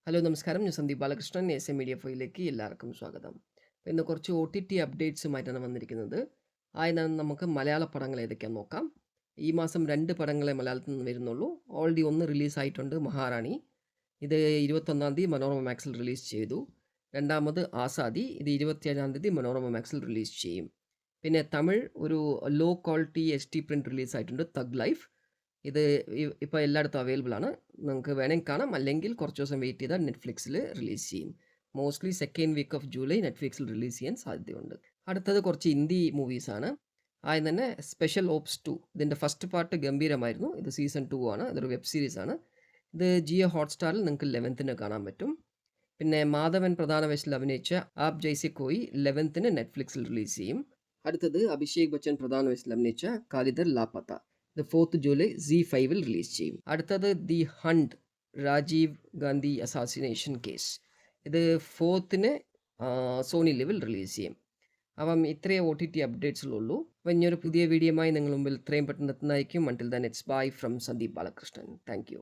Hello നമസ്കാരം. ഞാൻ Sandeep Balakrishnan. S A media ഫോയിലേക്ക് എല്ലാവർക്കും സ്വാഗതം. ഇന്ന് കുറച്ച് OTT അപ്ഡേറ്റ്സുമായിട്ടാണ് വന്നിരിക്കുന്നത്. ആദ്യം നമുക്ക് മലയാള പടങ്ങൾ ഏതൊക്കെയാണെന്ന് നോക്കാം. ഈ മാസം 2 പടങ്ങളെ മലയാളത്തിൽ നിന്ന് വരുന്നുള്ളൂ. ഓൾറെഡി ഒന്ന് റിലീസായിട്ടുണ്ട്, മഹാറാണി. ഇത് 21-ാം തീയതി മനോരമ മാക്സിൽ റിലീസ് ചെയ്തു. രണ്ടാമത് ആസാദി. ഇത് 27-ാം തീയതി മനോരമ മാക്സിൽ റിലീസ് ചെയ്യും. പിന്നെ തമിഴ് ഒരു ലോ ക്വാളിറ്റി HD പ്രിൻ്റ് റിലീസായിട്ടുണ്ട്, തഗ് ലൈഫ്. ഇത് ഇപ്പോൾ എല്ലായിടത്തും അവൈലബിൾ ആണ്. നിങ്ങൾക്ക് വേണമെങ്കിൽ കാണാം, അല്ലെങ്കിൽ കുറച്ച് ദിവസം വെയിറ്റ് ചെയ്താൽ നെറ്റ്ഫ്ലിക്സിൽ റിലീസ് ചെയ്യും. Mostly second week of July നെറ്റ്ഫ്ലിക്സിൽ റിലീസ് ചെയ്യാൻ സാധ്യതയുണ്ട്. അടുത്തത് കുറച്ച് ഹിന്ദി മൂവീസാണ്. ആദ്യം തന്നെ സ്പെഷ്യൽ ഓപ്സ് 2. ഇതിൻ്റെ ഫസ്റ്റ് പാർട്ട് ഗംഭീരമായിരുന്നു. ഇത് സീസൺ 2 ആണ്. ഇതൊരു വെബ് സീരീസ് ആണ്. ഇത് ജിയോ ഹോട്ട്സ്റ്റാറിൽ നിങ്ങൾക്ക് 11ന് കാണാൻ പറ്റും. പിന്നെ മാധവൻ പ്രധാന വേഷത്തിൽ അഭിനയിച്ച ആപ് ജൈസെ കോയി 11ന് നെറ്റ്ഫ്ലിക്സിൽ റിലീസ് ചെയ്യും. അടുത്തത് അഭിഷേക് ബച്ചൻ പ്രധാന വേഷത്തിൽ അഭിനയിച്ച കാലിദർ ലാപ്പത്ത. ഇത് 4th ജൂലൈ Z5-ൽ റിലീസ് ചെയ്യും. അടുത്തത് the hunt, Rajiv Gandhi assassination case. ഇത് 4ന് സോണി ലിവിൽ റിലീസ് ചെയ്യും. അപ്പം ഇത്രയേ OTT അപ്ഡേറ്റ്സിലുള്ളൂ. അപ്പം ഇനിയൊരു പുതിയ വീഡിയോയുമായി നിങ്ങൾ മുമ്പിൽ ഇത്രയും പെട്ടെന്ന് എത്തുന്നതായിരിക്കും. Until then it's bye from Sandeep Balakrishnan. Thank U.